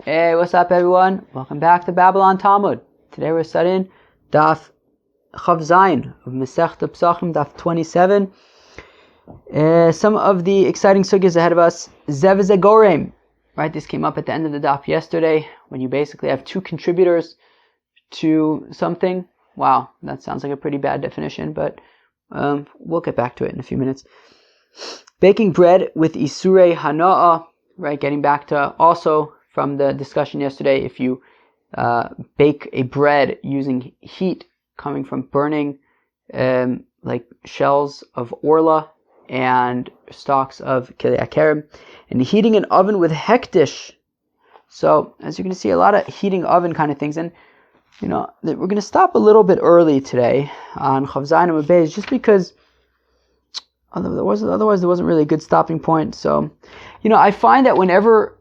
Hey, what's up everyone? Welcome back to Babylon Talmud. Today we're studying Daf Chav Zayin of Masechta Pesachim, Daf 27. Some of the exciting sugyas ahead of us. Vezeh goraym. Right, this came up at the end of the Daf yesterday, when you basically have two contributors to something. Wow, that sounds like a pretty bad definition, but we'll get back to it in a few minutes. Baking bread with isurei hana'ah. Right, getting back to also from the discussion yesterday, if you bake a bread using heat coming from burning like shells of orla and stalks of kili akarim, and heating an oven with hektish. So as you can see, a lot of heating oven kind of things, and you know we're going to stop a little bit early today on Chav Zayin and Beis, just because otherwise there wasn't really a good stopping point. So I find that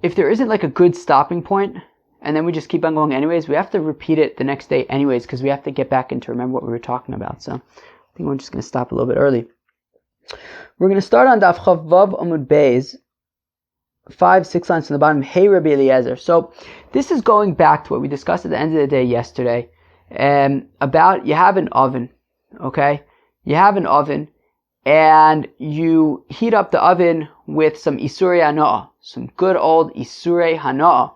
if there isn't like a good stopping point, and then we just keep on going anyways, we have to repeat it the next day anyways, because we have to get back into remember what we were talking about. So I think we're just going to stop a little bit early. We're going to start on Daf Chav Vav Amud Beis, 5-6 lines from the bottom. Hey Rabbi Eliezer. So this is going back to what we discussed at the end of the day yesterday, about you have an oven, okay? You have an oven, and you heat up the oven with some isurei hana'ah, some good old isurei hana'ah.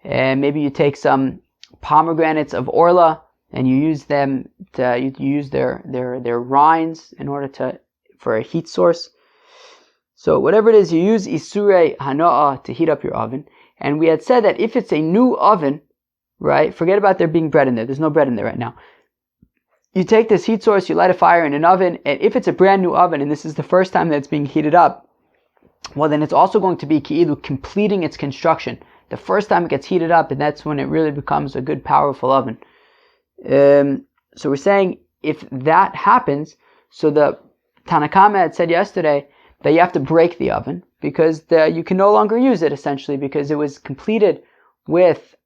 And maybe you take some pomegranates of orla and you use them to use their rinds in order for a heat source. So whatever it is, you use isurei hana'ah to heat up your oven. And we had said that if it's a new oven, right, forget about there being bread in there. There's no bread in there right now. You take this heat source, you light a fire in an oven, and if it's a brand new oven, and this is the first time that it's being heated up, well then it's also going to be ki'ilu, completing its construction. The first time it gets heated up, and that's when it really becomes a good, powerful oven. So we're saying if that happens, so the Tanna Kama had said yesterday that you have to break the oven, because you can no longer use it, essentially, because it was completed with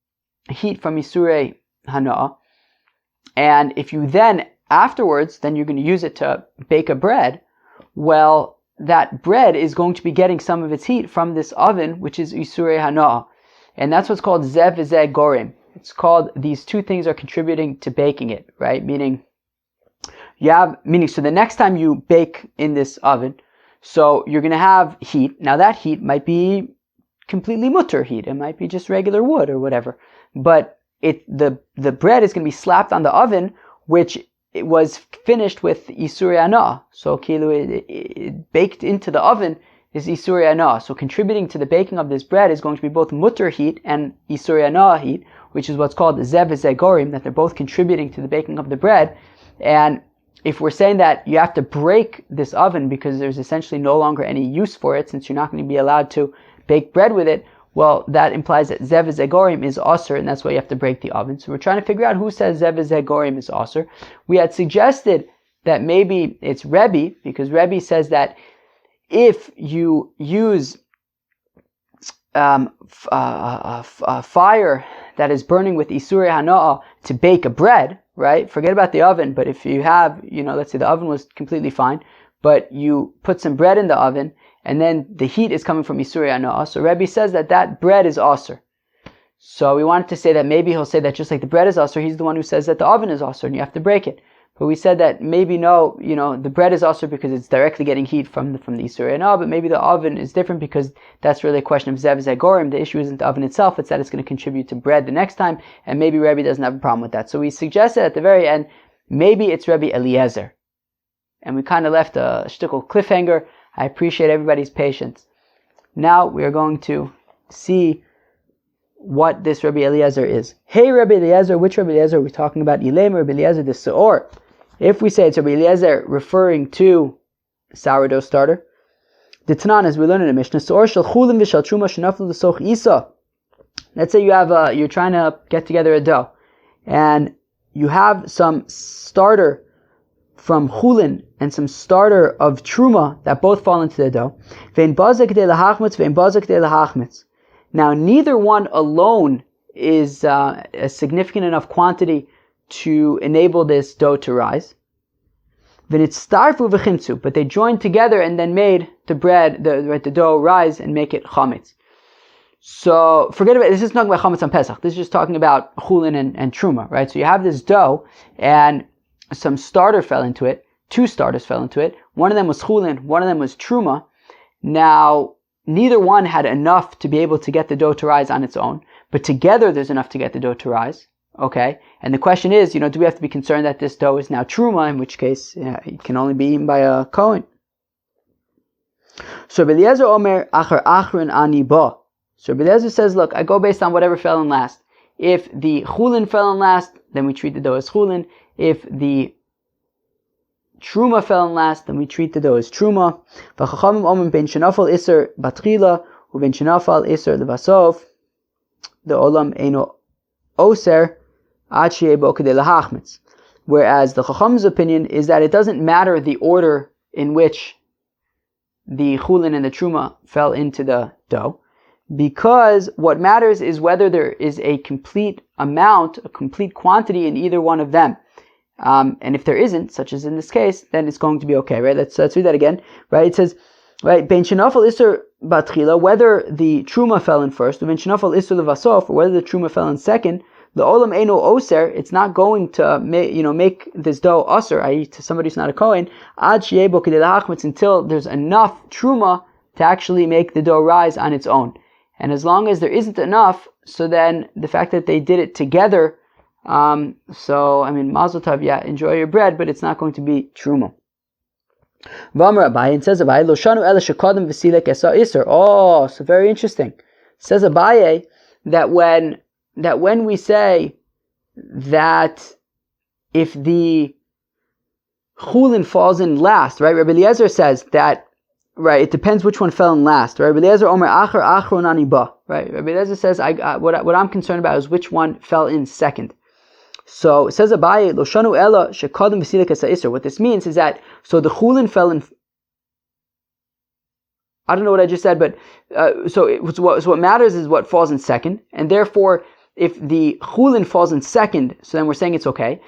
heat from isurei hana'ah. And if you then, afterwards, then you're going to use it to bake a bread, well, that bread is going to be getting some of its heat from this oven, which is isurei hana'ah. And that's what's called vezeh goraym. It's called, these two things are contributing to baking it, right? Meaning, so the next time you bake in this oven, so you're going to have heat. Now that heat might be completely mutter heat. It might be just regular wood or whatever. But the bread is going to be slapped on the oven, which it was finished with isurei hana'ah. So it baked into the oven is isurei hana'ah. So contributing to the baking of this bread is going to be both mutter heat and isurei hana'ah heat, which is what's called vezeh goraym, that they're both contributing to the baking of the bread. And if we're saying that you have to break this oven because there's essentially no longer any use for it, since you're not going to be allowed to bake bread with it, well, that implies that vezeh goraym is asur, and that's why you have to break the oven. So we're trying to figure out who says vezeh goraym is asur. We had suggested that maybe it's Rebbe, because Rebbe says that if you use a fire that is burning with isurei hana'ah to bake a bread, right? Forget about the oven, but if you have, let's say the oven was completely fine, but you put some bread in the oven, and then the heat is coming from isurei hana'ah. So Rebbe says that bread is asur. So we wanted to say that maybe he'll say that just like the bread is asur, he's the one who says that the oven is asur and you have to break it. But we said that maybe no, the bread is asur because it's directly getting heat from the isurei hana'ah, but maybe the oven is different because that's really a question of vezeh goraym. The issue isn't the oven itself, it's that it's going to contribute to bread the next time, and maybe Rebbe doesn't have a problem with that. So we suggested at the very end, maybe it's Rebbe Eliezer. And we kind of left a shtickle cliffhanger. I appreciate everybody's patience. Now we are going to see what this Rabbi Eliezer is. Hey Rabbi Eliezer, which Rabbi Eliezer are we talking about? Ilem Rabbi Eliezer the Seor. If we say it's Rabbi Eliezer referring to sourdough starter, the Tanan, as we learn in the Mishnah, Seor shel chulin v'shel truma shenaflu l'soch isa. Let's say you're trying to get together a dough, and you have some starter from chulin and some starter of truma that both fall into the dough. Ve'in bazeh k'dei lahachmitz, ve'in bazeh k'dei lahachmitz. Now, neither one alone is a significant enough quantity to enable this dough to rise. V'nitztarfu v'chimtzu, but they joined together and then made the bread, the dough rise and make it chametz. So forget about it. This is talking about chametz on Pesach. This is just talking about chulin and truma, right? So you have this dough, and some starter fell into it. 2 starters fell into it. One of them was chulin, one of them was truma. Now, neither one had enough to be able to get the dough to rise on its own, but together there's enough to get the dough to rise. Okay? And the question is, do we have to be concerned that this dough is now truma, in which case it can only be eaten by a kohen? So Rabbi Eliezer Omer achar achron ani ba. So Rabbi Eliezer says, look, I go based on whatever fell in last. If the chulin fell in last, then we treat the dough as chulin. If the truma fell in last, then we treat the dough as truma. V'chachamim omrim ben shenafal iser batchila uben shenafal iser levasof. The olam eino oser ad sheyeh bo kedei lahachmitz. Whereas the chacham's opinion is that it doesn't matter the order in which the chulin and the truma fell into the dough, because what matters is whether there is a complete amount, a complete quantity in either one of them. And if there isn't, such as in this case, then it's going to be okay, right? Let's read that again, right? It says, right, ben shenafal iser batchila, whether the truma fell in first, or ben shenafal iser levasof, or whether the truma fell in second, the olam eino oser, it's not going to make this dough aser, i.e. to somebody who's not a kohen, ad sheyeh bo kedei lahachmitz, until there's enough truma to actually make the dough rise on its own. And as long as there isn't enough, so then the fact that they did it together, mazel tov, yeah, enjoy your bread, but it's not going to be truma. V'amar Abaye, and says Abaye, lo shanu ela shekodem v'silek esa iser. Oh, so very interesting. Says Abaye that when we say that if the chulin falls in last, right? Rabbi Eliezer says that, right, it depends which one fell in last. Right? Rabbi Eliezer omer achar achron ani ba. Right? Rabbi Eliezer says what I'm concerned about is which one fell in second. So it says Abaye lo shanu ela shekodem v'silek esa iser. What this means is that so the chulin fell in. I don't know what I just said, but so what matters is what falls in second, and therefore if the chulin falls in second, so then we're saying it's okay.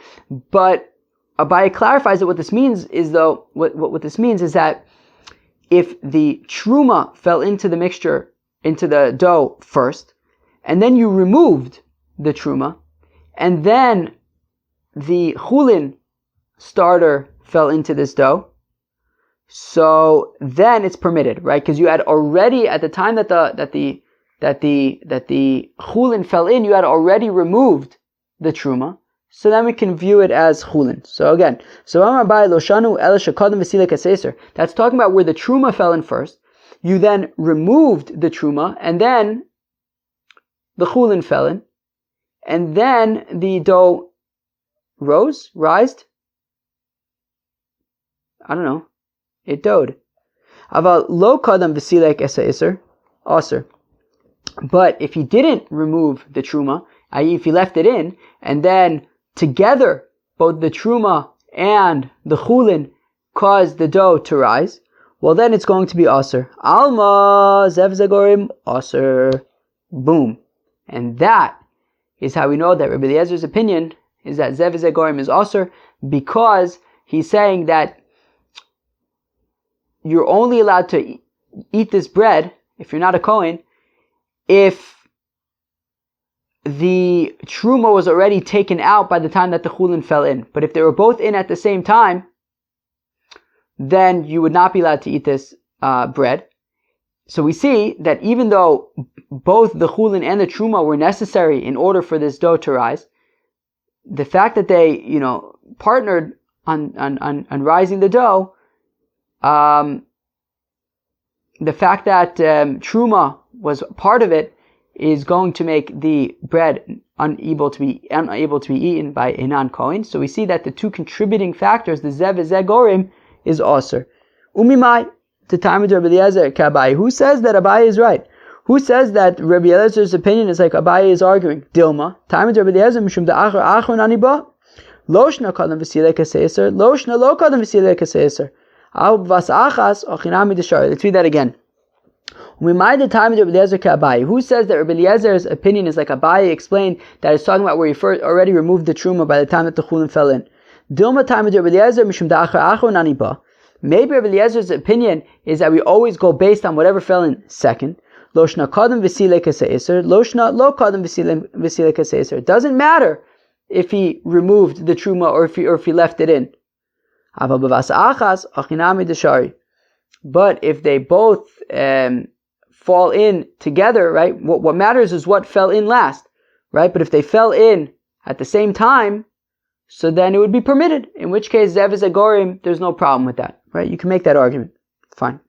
But Abaye clarifies that what this means is what this means is that if the truma fell into the mixture, into the dough first, and then you removed the truma, and then the chulin starter fell into this dough, so then it's permitted, right? Because you had already, at the time that the chulin fell in, you had already removed the truma, so then we can view it as chulin. So again, that's talking about where the truma fell in first. You then removed the truma, and then the chulin fell in, and then the dough rised. I don't know. It doughed. Aval lo kadam v'silek esa iser, aser. But if he didn't remove the truma, i.e. if he left it in, and then together both the truma and the chulin caused the dough to rise, well then it's going to be aser. Alma vezeh goraym aser. Boom. And that is how we know that Rabbi Eliezer's opinion is that vezeh goraym is aser, because he's saying that you're only allowed to eat this bread, if you're not a kohen, if the truma was already taken out by the time that the chulin fell in. But if they were both in at the same time, then you would not be allowed to eat this bread. So we see that even though both the chulin and the truma were necessary in order for this dough to rise, the fact that they, partnered on rising the dough, the fact that truma was part of it is going to make the bread unable to be eaten by a non-kohen. So we see that the two contributing factors, the vezeh goraym, is aser. Umimai, the time of Rabbi Eliezer Abaye. Who says that Abaye is right? Who says that Rabbi Eliezer's opinion is like Abaye is arguing? Dilma, time of Rabbi Eliezer mishum da'achar achron ani ba. Loshna kadam v'silek haseser. Loshna lo kadam v'silek haseser. Al vas achas ochinami deshar. Let's read that again. We mind the time of Rabbi Eliezer Abaye. Who says that Rabbi Eliezer's opinion is like Abaye explained, that it's talking about where he first already removed the truma by the time that the chulin fell in? Dilma time of Rabbi Eliezer mishum da'achar achron ani ba. Maybe Rabbi Eliezer's opinion is that we always go based on whatever fell in second. Loshna kadam v'sile kaseiser, loshna lo kadam v'sile kaseiser. It doesn't matter if he removed the truma or if he left it in. But if they both fall in together, right? What matters is what fell in last, right? But if they fell in at the same time, so then it would be permitted. In which case, zev is a goraym. There's no problem with that, right? You can make that argument. Fine.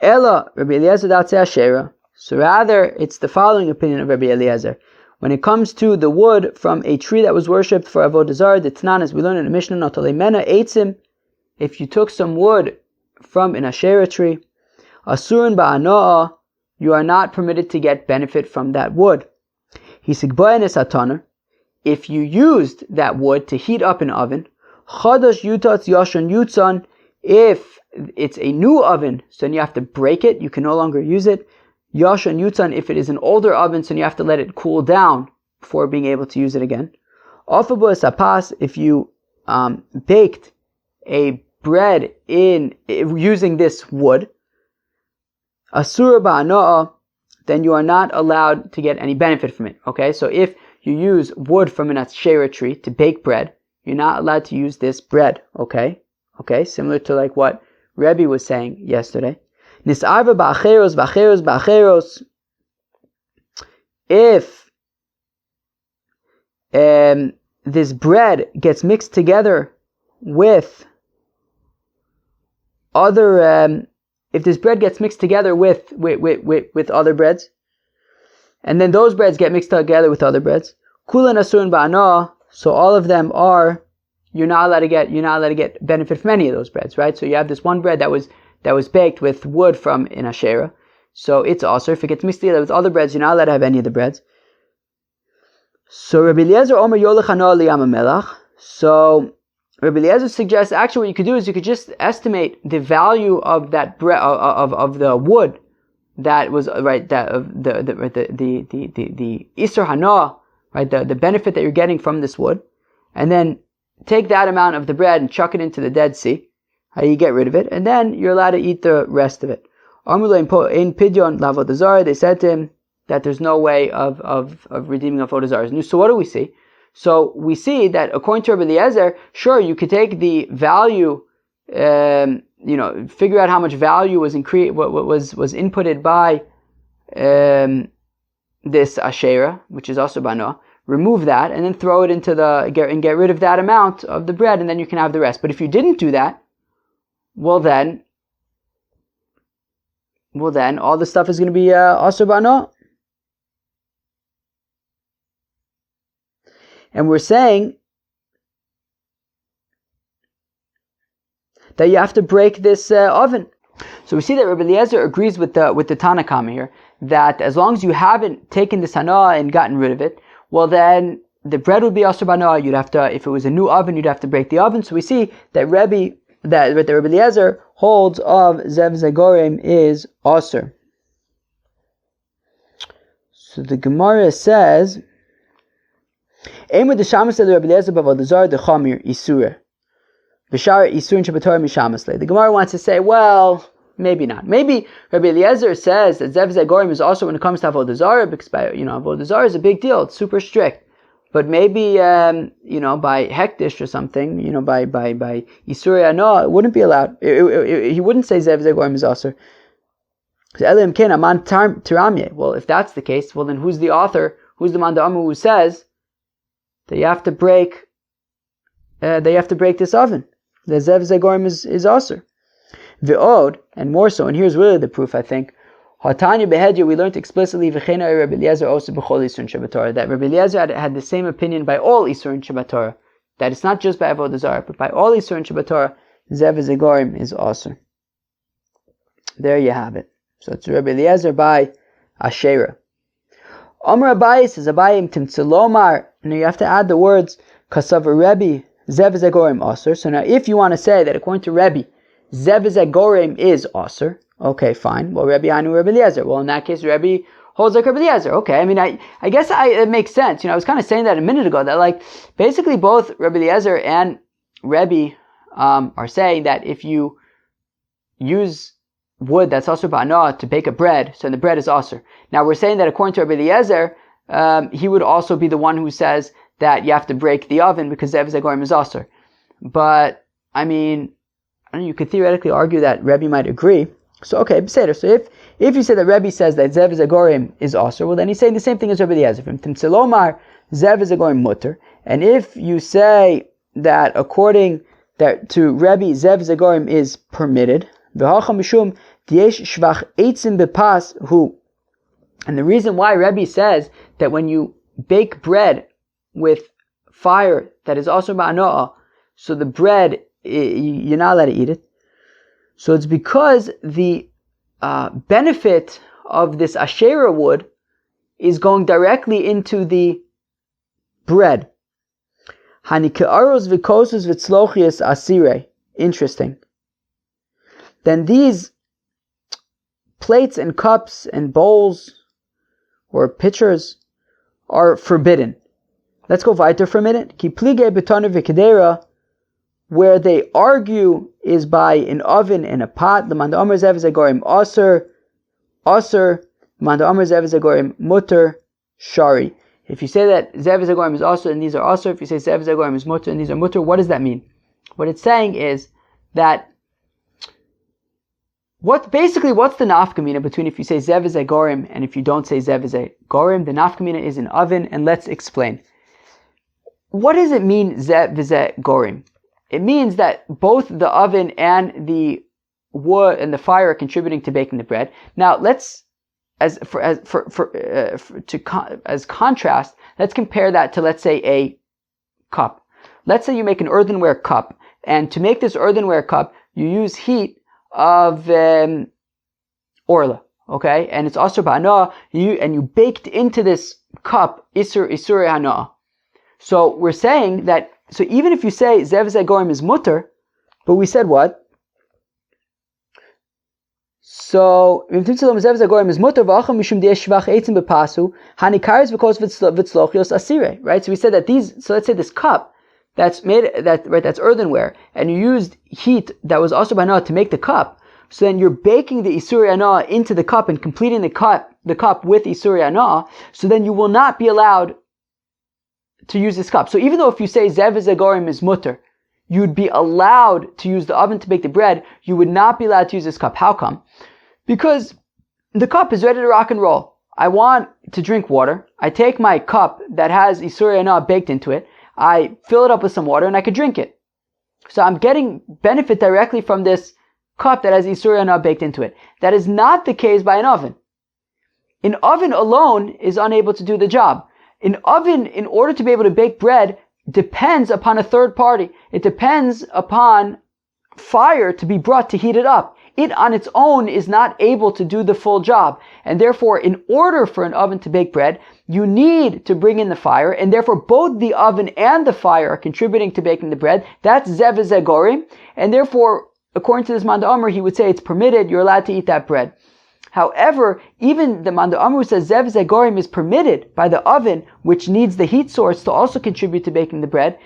Ella Rabbi Eliezer datzeh ashera. So rather, it's the following opinion of Rabbi Eliezer. When it comes to the wood from a tree that was worshipped for avodah zarah, the Tanan, as we learn in the Mishnah, notalemena eitzim. If you took some wood from an Asherah tree, asurun ba'hana'ah, you are not permitted to get benefit from that wood. Hisigbayanis ataner. If you used that wood to heat up an oven, chadash yutatz yashon yutzan. If it's a new oven, so then you have to break it. You can no longer use it. Yashon yutzan. If it is an older oven, so then you have to let it cool down before being able to use it again. Afabu sapas. If you baked a bread using this wood, asura ba'hana'ah, then you are not allowed to get any benefit from it. Okay, so if you use wood from an Asherah tree to bake bread, you're not allowed to use this bread. Okay, similar to like what Rebbe was saying yesterday. Nis'arva ba'acheros, ba'acheros, ba'acheros. If this bread gets mixed together with other, if this bread gets mixed together with other breads, and then those breads get mixed together with other breads, kulan asurun ba'hana'ah, so all of them are, you're not allowed to get benefit from any of those breads, right? So you have this one bread that was baked with wood from an Asherah, so it's also, if it gets mixed together with other breads, you're not allowed to have any of the breads. So Rabbi Eliezer Omer yolech hana'ah liyam hamelach. So Rabbi Eliezer suggests actually what you could do is you could just estimate the value of that bread of the wood that was right, that of the isur hana'ah, right, the benefit that you're getting from this wood, and then take that amount of the bread and chuck it into the Dead Sea. How you get rid of it, and then you're allowed to eat the rest of it. In pidyon la'avodah zarah, they said to him that there's no way of redeeming avodah zarah. So what do we see? So we see that according to Rabbi Eliezer, sure, you could take the value, figure out how much value was was inputted by this Asherah, which is also ba'hana'ah, remove that, and then throw it into get rid of that amount of the bread, and then you can have the rest. But if you didn't do that, well then all the stuff is going to be also ba'hana'ah. And we're saying that you have to break this oven. So we see that Rabbi Eliezer agrees with the Tana Kama here, that as long as you haven't taken this hana'ah and gotten rid of it, well then the bread would be also ba'hana'ah. You'd have to, if it was a new oven, you'd have to break the oven. So we see that Rabbi Eliezer holds of zev goraym is asur. So the Gemara says, the Gemara wants to say, well, maybe not. Maybe Rabbi Eliezer says that zev goraym is also when it comes to avodah zarah, because avodah zarah is a big deal. It's super strict. But maybe by hektish or something, by isurei hana'ah, it wouldn't be allowed. He wouldn't say zev goraym is asur. Well, if that's the case, well then who's the author? Who's the man da'amu who says that you have to break this oven? The zev goraym is asur. Ve'od, and more so, and here's really the proof, I think. Hatanya behedya, we learned explicitly Rabbi Eliezer also b'chol isurin shebatorah, that Rabbi Eliezer had the same opinion by all isurin shebatorah, that it's not just by avodah zarah, but by all isurin shebatorah, zev goraym is asur. There you have it. So it's Rabbi Eliezer by Asherah. Amar Abaye says, Abaye timtzilomar, and you have to add the words kasav Rebbe zev goraym asur. So now if you want to say that according to Rebbe, zev goraym is asur, okay, fine. Well, Rebbe anu Rabbi Eliezer. Well, in that case, Rebbe holds like Rabbi Eliezer. Okay, I mean, I guess it makes sense. I was kind of saying that a minute ago, that like basically both Rabbi Eliezer and Rebbe are saying that if you use wood that's also hana'ah to bake a bread, so the bread is also. Now we're saying that according to Rabbi Eliezer, he would also be the one who says that you have to break the oven because vezeh goraym is also. But I mean, you could theoretically argue that Rebbe might agree. So okay, so if you say that Rebbe says that vezeh goraym is also, well then he's saying the same thing as Rabbi Eliezer. Timtzelomar vezeh goraym mutter. And if you say that according to Rebbe, vezeh goraym is permitted, and the reason why Rebbe says that when you bake bread with fire that is also hana'ah, so the bread, you're not allowed to eat it. So it's because the benefit of this Asherah wood is going directly into the bread. Interesting. Then these plates and cups and bowls or pitchers are forbidden. Let's go weiter for a minute. Where they argue is by an oven and a pot. Lemanda Omer vezeh goraym aser, Lemanda Omer vezeh goraym mutter shari. If you say that vezeh goraym is aser and these are aser, if you say vezeh goraym is mutter and these are mutter, what does that mean? What it's saying is that what's the nafkamina between if you say vezeh goraym and if you don't say vezeh goraym? The nafkamina is an oven, and let's explain. What does it mean vezeh goraym? It means that both the oven and the wood and the fire are contributing to baking the bread. Now, let's, as contrast, let's compare that to, let's say, a cup. Let's say you make an earthenware cup, and to make this earthenware cup, you use heat of orla, okay, and it's also hana'ah. And you baked into this cup isurei hana'ah. So we're saying that. So even if you say vezeh goraym is mutter, but we said what? So vezeh goraym is mutter v'acham mishum di'esh shvach eitzim bepasu hanikaris v'kos v'tzlochios isurei. Right. So we said that these. So let's say this cup that's earthenware, and you used heat that was also hana'ah to make the cup. So then you're baking the isurei hana'ah into the cup and completing the cup with isurei hana'ah. So then you will not be allowed to use this cup. So even though if you say vezeh goraym is mutter, you'd be allowed to use the oven to bake the bread, you would not be allowed to use this cup. How come? Because the cup is ready to rock and roll. I want to drink water. I take my cup that has isurei hana'ah baked into it, I fill it up with some water, and I could drink it. So I'm getting benefit directly from this cup that has isurei hana'ah baked into it. That is not the case by an oven. An oven alone is unable to do the job. An oven, in order to be able to bake bread, depends upon a third party. It depends upon fire to be brought to heat it up. It on its own is not able to do the full job. And therefore, in order for an oven to bake bread, you need to bring in the fire, and therefore both the oven and the fire are contributing to baking the bread. That's vezeh goraym. And therefore, according to this Manda Omer, he would say it's permitted, you're allowed to eat that bread. However, even the Manda Omer says vezeh goraym is permitted by the oven, which needs the heat source to also contribute to baking the bread.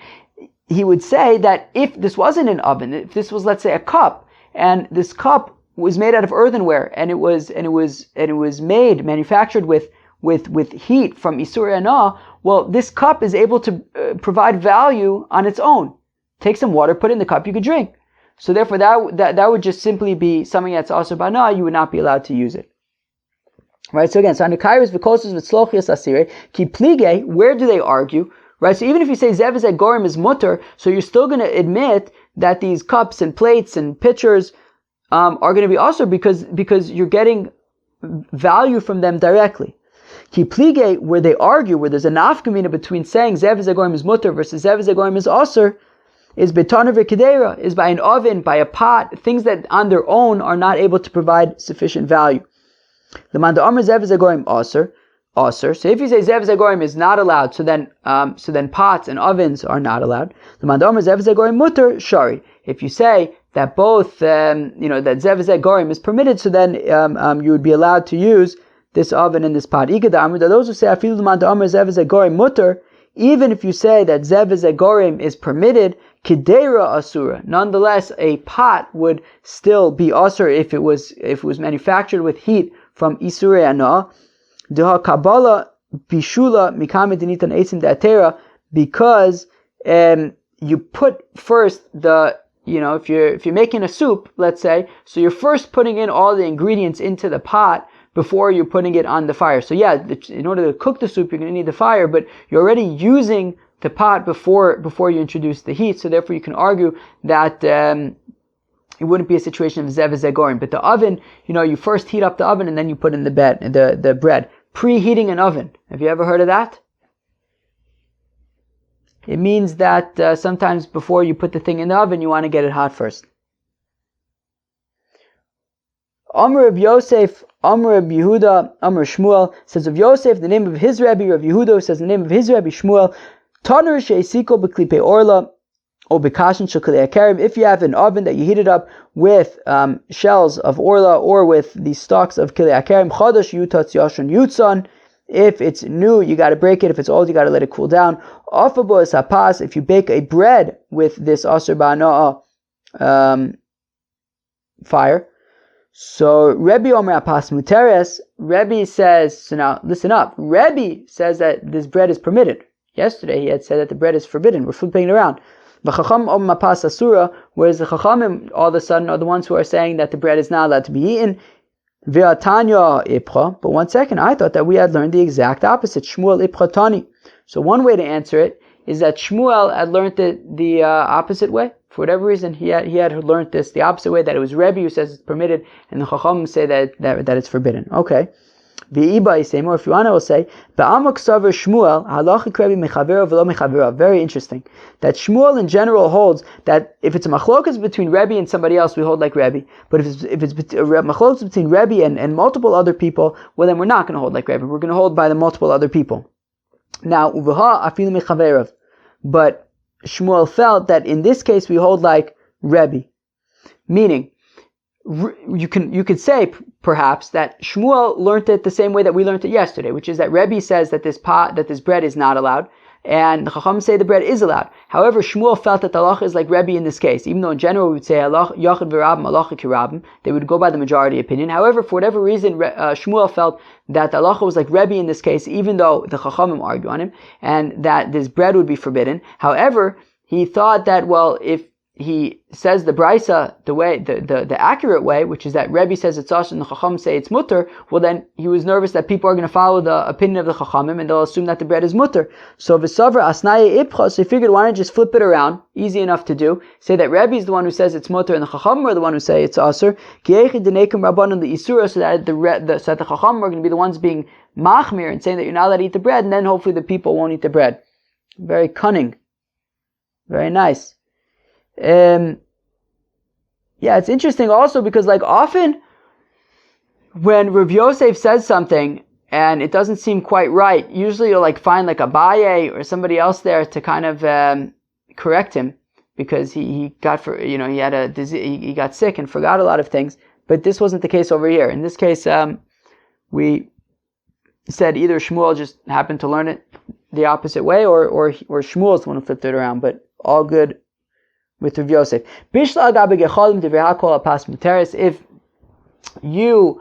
He would say that if this wasn't an oven, if this was, let's say, a cup, and this cup was made out of earthenware, and it was manufactured with heat from isurei hana'ah, well, this cup is able to provide value on its own. Take some water, put it in the cup, you could drink. So therefore, that would just simply be something that's also hana'ah. You would not be allowed to use it. Right. So again, hanikaris v'kosos v'tzlochios isurei ki plige. Where do they argue? Right. So even if you say vezeh goraym is mutter, so you're still going to admit that these cups and plates and pitchers are going to be also because you're getting value from them directly. Ki plige, where they argue, where there's a nafkamina between saying vezeh goraym is mutter versus vezeh goraym is aser, is betaner v'kedera, is by an oven, by a pot, things that on their own are not able to provide sufficient value. The Manda Omer vezeh goraym aser. So if you say vezeh goraym is not allowed, so then pots and ovens are not allowed. The Manda Omer vezeh goraym mutter shari. If you say that both that vezeh goraym is permitted, so then you would be allowed to use this oven and this pot. Those who say afilu the Manda Omer vezeh goraym mutter, even if you say that vezeh goraym is permitted, Kidera asura. Nonetheless, a pot would still be asur if it was manufactured with heat from isurei hana'ah. Deha kabbalah bishula mikame denitan eitzim de'atera, because you put first if you're making a soup, let's say, so you're first putting in all the ingredients into the pot before you're putting it on the fire. So yeah, in order to cook the soup, you're going to need the fire, but you're already using the pot before you introduce the heat. So therefore, you can argue that it wouldn't be a situation of vezeh goraym. But the oven, you first heat up the oven and then you put in the bread. Preheating an oven. Have you ever heard of that? It means that sometimes before you put the thing in the oven, you want to get it hot first. Amr of Yosef, Amr of Yehuda, Amr Shmuel says of Yosef, the name of his Rebbe, Rav Yehuda says the name of his Rebbe Shmuel, Tanur she'esiko b'klipe orla, or b'kashin shekli akarim. If you have an oven that you heated up with shells of orla or with the stalks of kli akarim, chadash yutatz yashon yutzon. If it's new, you got to break it. If it's old, you got to let it cool down. Afabo is hapas. If you bake a bread with this asur ba'hana'ah fire. So Rebbe Omer Apas Muteres. Rebbe says. So now listen up. Rebbe says that this bread is permitted. Yesterday he had said that the bread is forbidden. We're flipping it around. V'chacham Omer Apas Asura. Whereas the chachamim all of a sudden are the ones who are saying that the bread is not allowed to be eaten. Ve'atanya ipcha. But one second, I thought that we had learned the exact opposite. Shmuel ipcha tani. So one way to answer it is that Shmuel had learned the opposite way. For whatever reason, he had learned this the opposite way, that it was Rebbe who says it's permitted, and the Chacham say that it's forbidden. Okay. V'iba Yisem, or if you want, I will say, Ba'amak Savar Shmuel, halachic Rebbe mechavera v'lo mechavera. Very interesting. That Shmuel in general holds that if it's a machlokas between Rebbe and somebody else, we hold like Rebbe. But if it's a machlokas between Rebbe and multiple other people, well then we're not going to hold like Rebbe. We're going to hold by the multiple other people. Now, uvaha afilu mechaverav. But Shmuel felt that in this case we hold like Rebbe. Meaning, you could say perhaps that Shmuel learned it the same way that we learned it yesterday, which is that Rebbe says that this bread is not allowed, and the Chacham say the bread is allowed. However, Shmuel felt that the halacha is like Rebbe in this case, even though in general we would say yachid v'rabim halacha kirabim. They would go by the majority opinion. However, for whatever reason, Shmuel felt that the halacha was like Rebbe in this case, even though the Chachamim argue on him, and that this bread would be forbidden. However, he thought that, well, if he says the brisa the accurate way, which is that Rebbe says it's us and the Chacham say it's mutter, well then he was nervous that people are going to follow the opinion of the Chachamim and they'll assume that the bread is mutter. So v'savra asnaya ipcha, so he figured why not just flip it around, easy enough to do, say that Rebbe is the one who says it's mutter and the Chachamim are the one who say it's asur, ki'echi denekim rabbanon the isurei, so that the Chachamim are going to be the ones being machmir and saying that you're not allowed to eat the bread, and then hopefully the people won't eat the bread. Very cunning. Very nice. Yeah, it's interesting also because like often when Rav Yosef says something and it doesn't seem quite right, usually you'll like find like Abaye or somebody else there to kind of correct him because he got he got sick and forgot a lot of things. But this wasn't the case over here. In this case, we said either Shmuel just happened to learn it the opposite way, or Shmuel is the one who flipped it around. But all good with Rav Yosef. If you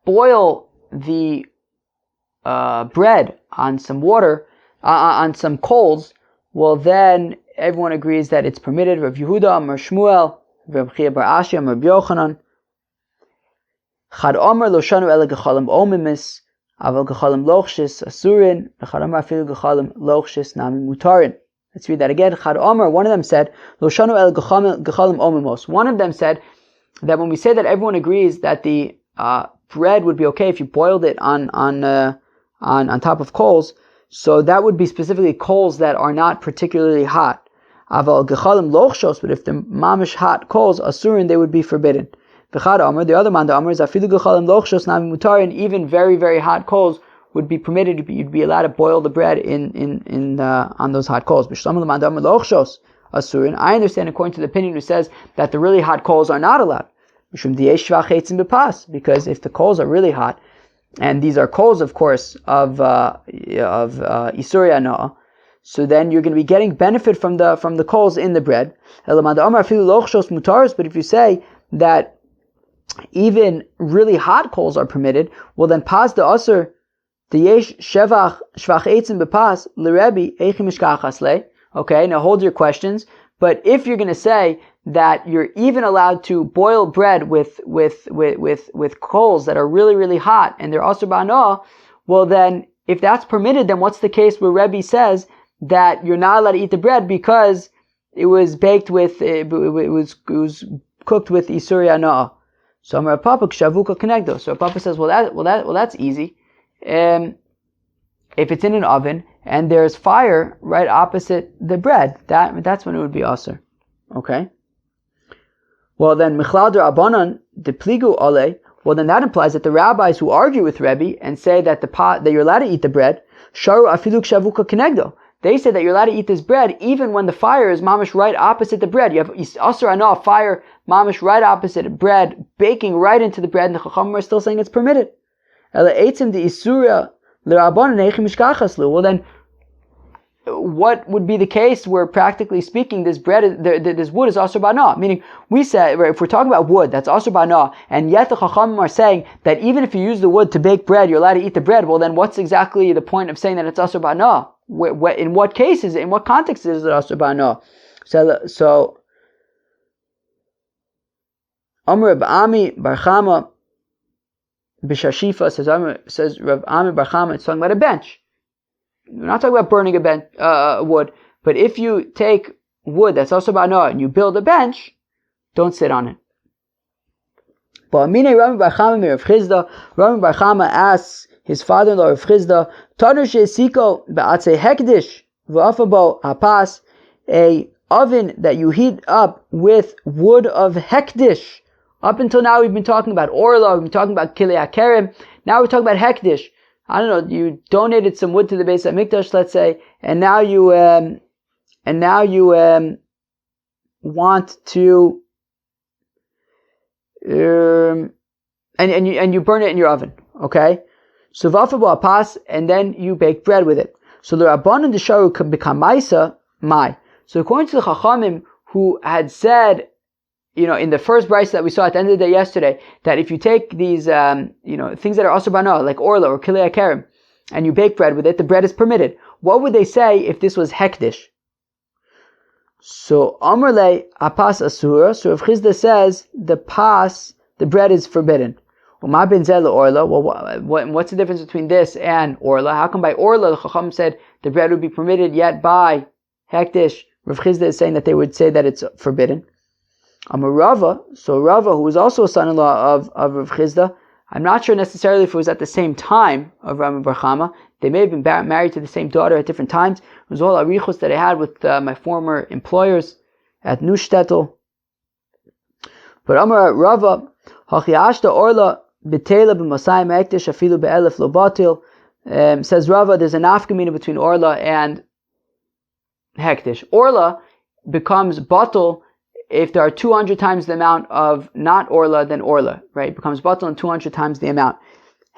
boil the bread on some water, on some coals, well then everyone agrees that it's permitted. Rav Yehuda, Amar Shmuel, Rav Chia bar Ashi, Amar Yochanan. Chad Amar lo shanu ele gechalim omimis, aval gechalim lochshis asurin, v'chad Amar afilu gechalim lochshis nami mutarin. Let's read that again. Chad Omer, one of them said, Lo shanu el gechalim omimos. One of them said that when we say that everyone agrees that the bread would be okay if you boiled it on top of coals, so that would be specifically coals that are not particularly hot. Aval gechalim lochshos, but if the mamish hot coals asurin, they would be forbidden. V'chad Omer, the other man, the Omer is afilu gechalim lochshos nami mutarin. Even very very hot coals would be permitted. You'd be allowed to boil the bread on those hot coals. I understand according to the opinion who says that the really hot coals are not allowed. Because if the coals are really hot, and these are coals, of course, of isurei hana'ah, so then you're going to be getting benefit from the coals in the bread. But if you say that even really hot coals are permitted, well then pas the asur the yesh shevach shvach eitzim bepas l'rebi eichim mishkachas le. Okay, now hold your questions. But if you're going to say that you're even allowed to boil bread with coals that are really, really hot and they're asur ba'hana'ah, well then, if that's permitted, then what's the case where Rebbe says that you're not allowed to eat the bread because it was baked with, it was cooked with isurei hana'ah? So Amar Papa kshavuka konegdo. So Papa says, well that's easy. If it's in an oven and there's fire right opposite the bread, that's when it would be asur. Okay. Well then, michlal d'Rabbanan depligu ole. Well then that implies that the rabbis who argue with Rebbe and say that that you're allowed to eat the bread, sharu afilu kshavuka konegdo. They say that you're allowed to eat this bread even when the fire is mamish right opposite the bread. You have asur hana'ah, fire mamish right opposite bread, baking right into the bread, and the Chachamim are still saying it's permitted. Well then, what would be the case where, practically speaking, this bread, this wood is asur ba'hana'ah? Meaning, we say, if we're talking about wood, that's asur ba'hana'ah, and yet the Chachamim are saying that even if you use the wood to bake bread, you're allowed to eat the bread. Well then, what's exactly the point of saying that it's asur ba'hana'ah? In what cases, in what context is it asur ba'hana'ah? So Amr Reb Ami Bar Chama B'Shashifa says Reb Ami Bar Chama, it's talking about a bench. We're not talking about burning a bench, wood, but if you take wood that's asur ba'hana'ah and you build a bench, don't sit on it. But Amine Rami Bar Chama Rav Chizda, Rami Bar Chama asks his father-in-law Rav Chizda, Taner she'esiko ba'atzei hekdish v'afabo hapas, a oven that you heat up with wood of hekdish. Up until now we've been talking about orla, we've been talking about kilei hakerem. Now we're talking about hekdish. I don't know, you donated some wood to the Beis HaMikdash, let's say, and now you want to and you burn it in your oven, okay? So v'afabo apas, and then you bake bread with it. So the Rabbanan Desharu can become maisa mai. So according to the Chachamim who had said, in the first brayso that we saw at the end of the day yesterday, that if you take these, things that are asur ba'hana'ah, like orla or kilei hakerem, and you bake bread with it, the bread is permitted. What would they say if this was hekdish? So Amar le apas asura. So Rav Chizda says the bread is forbidden. Well, what's the difference between this and orla? How come by orla the Chacham said the bread would be permitted, yet by hekdish Rav Chizda is saying that they would say that it's forbidden? Amar Rava, so Rava, who was also a son-in-law of Rav Chizda, I'm not sure necessarily if it was at the same time of Rami Bar Chama. They may have been married to the same daughter at different times. It was all arichos that I had with my former employers at Neushtetl. But Amar Rava, Hachiashta Orla B'Tela B'Masayim Ektish Afilu Be'elef Lo Batil, says Rava, there's an nafkamina between Orla and Hektish. Orla becomes batil if there are 200 times the amount of not orla than orla, right? It becomes batil in 200 times the amount.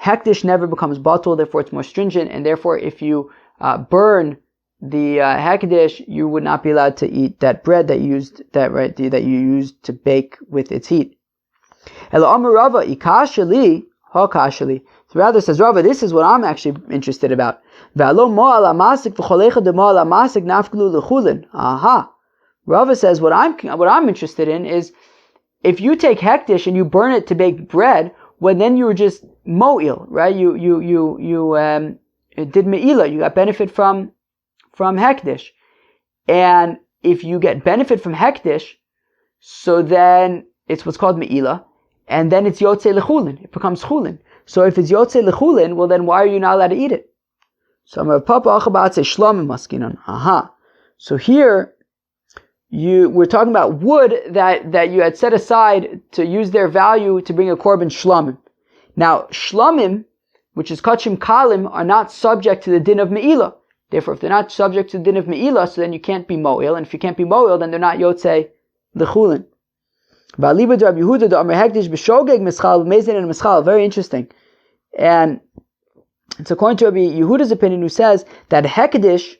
Hektish never becomes batil, therefore it's more stringent, and therefore if you burn the hektish, you would not be allowed to eat that bread that you used to bake with its heat. Ela Amar Rava ikashali hakashali. So rather says Rava, this is what I'm actually interested about. Aha. Rava says what I'm interested in is if you take hektish and you burn it to bake bread, well then you were just mo'il, right? You did me'ila, you got benefit from hektish. And if you get benefit from hektish, so then it's what's called me'ila, and then it's yotzei lechulin, it becomes chulin. So if it's yotzei lechulin, well then why are you not allowed to eat it? So Amar Papa Achabat say shlamim maskinon. Aha. So here we're talking about wood that you had set aside to use their value to bring a korban shlamim. Now shlamim, which is kachim kalim, are not subject to the din of me'ila. Therefore, if they're not subject to the din of me'ila, so then you can't be mo'il, and if you can't be mo'il, then they're not yotzei lechulin. Very interesting. And it's according to Rabbi Yehuda's opinion, who says that hekdish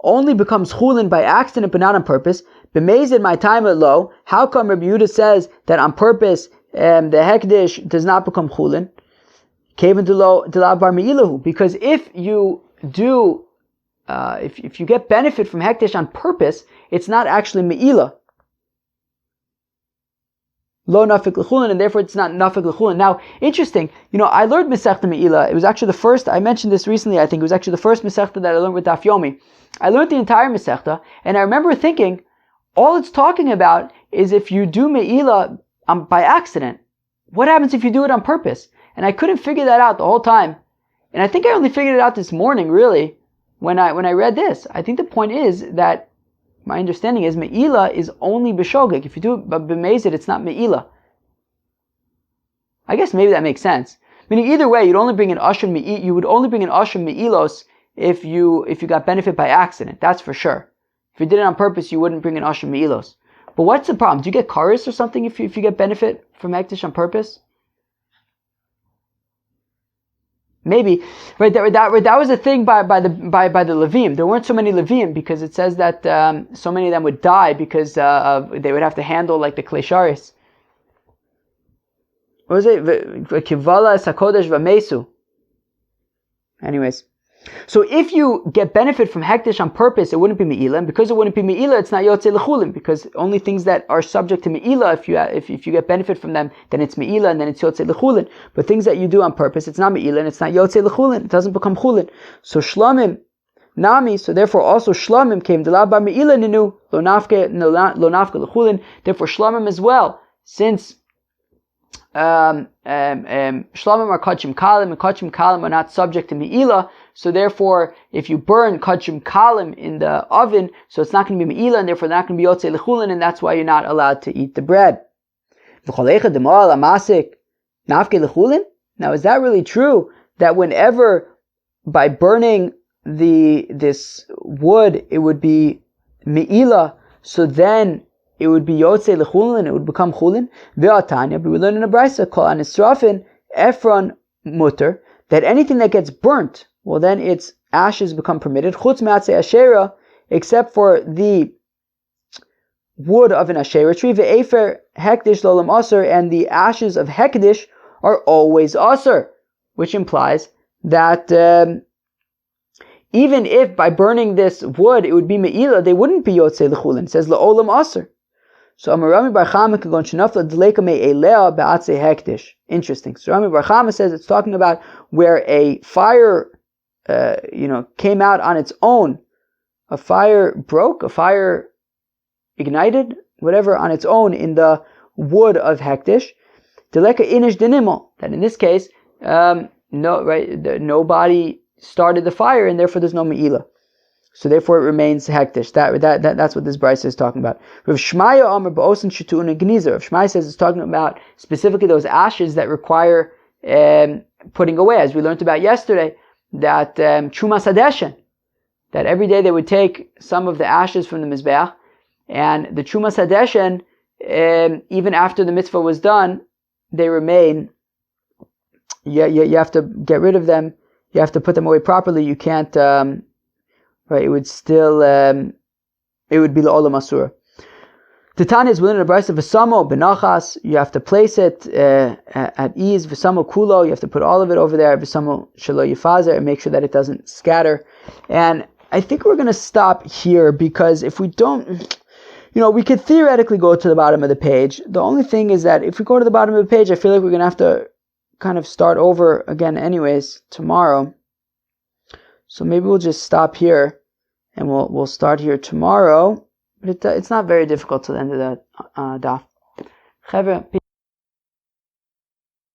only becomes chulin by accident but not on purpose. B'mezid my time at low. How come Rabbi Yehuda says that on purpose the hekdesh does not become chulin? Because if you do, if you get benefit from hekdesh on purpose, it's not actually me'ilah. Lo nafik l'chulin, and therefore it's not nafik l'chulin. Now, interesting, I learned Masechta Me'ilah. It was actually the first, I mentioned this recently, I think it was actually the first Masechta that I learned with Daf Yomi. I learned the entire Masechta, and I remember thinking, all it's talking about is if you do Me'ilah by accident. What happens if you do it on purpose? And I couldn't figure that out the whole time. And I think I only figured it out this morning, really, when I read this. I think the point is that my understanding is Me'ilah is only b'shogeg. If you do it b'mezid, it's not Me'ilah. I guess maybe that makes sense. Meaning either way, you would only bring an asham Me'ilos if you got benefit by accident. That's for sure. If you did it on purpose, you wouldn't bring an asham Me'ilos. But what's the problem? Do you get karis or something if you get benefit from hekdesh on purpose? Maybe, right? That was a thing by the Levim. There weren't so many Levim because it says that so many of them would die because they would have to handle like the klesharis. What was it? Kivala sakodesh v'mesu. Anyways, so if you get benefit from hekdesh on purpose, it wouldn't be me'ilah, and because it wouldn't be me'ilah, it's not yotzei l'chulin, because only things that are subject to me'ilah, if you get benefit from them, then it's me'ilah, and then it's yotzei l'chulin. But things that you do on purpose, it's not me'ilah, and it's not yotzei l'chulin. It doesn't become chulin. So shlamim nami. So therefore, also shlamim came delav bar me'ilah ninu lo nafke l'chulin. Therefore, shlamim as well, since shlamim are kachim kalim, and kachim kalim are not subject to me'ilah. So therefore, if you burn kachim kalim in the oven, so it's not going to be me'ilah, and therefore not going to be yotzei l'chulin, and that's why you're not allowed to eat the bread. Now, is that really true? That whenever by burning this wood, it would be me'ilah, so then it would be yotzei l'chulin, it would become chulin. Ve'atanya, but we learn in a brayso called anisrafin efron mutter, that anything that gets burnt, well then its ashes become permitted. Chutz me'atzei asherah, except for the wood of an asherah tree. Ve'efer hekdesh lolam aser, and the ashes of hekdesh are always aser, which implies that even if by burning this wood it would be me'ilah, they wouldn't be yotzei l'chulin. It says la'olam aser. So Amarami Bar Chama kagon shenafla deleka me'elea ba'atzei hekdesh. Interesting. So Rami Bar Chama says it's talking about where a fire, came out on its own. A fire broke, a fire ignited, whatever, on its own in the wood of hekdesh. Deleka inish denimel. That in this case, nobody started the fire, and therefore there's no me'ilah. So therefore it remains hekdesh. That's what this brayso is talking about. Rav Shmaya Amar ba'osin shitu'un and geniza. Rav Shmaya says it's talking about specifically those ashes that require putting away, as we learned about yesterday, that trumas hadeshen, that every day they would take some of the ashes from the mizbeach, and the trumas hadeshen, even after the mitzvah was done, they remain. You have to get rid of them. You have to put them away properly. You can't. Right, it would still, it would be la'olam asura. Titania is within a brayso v'samo benachas. You have to place it at ease. V'samo kulo. You have to put all of it over there. V'samo shelo yifazer, and make sure that it doesn't scatter. And I think we're going to stop here, because if we don't, we could theoretically go to the bottom of the page. The only thing is that if we go to the bottom of the page, I feel like we're going to have to kind of start over again anyways tomorrow. So maybe we'll just stop here, and we'll start here tomorrow. But it's not very difficult to the end of the daf.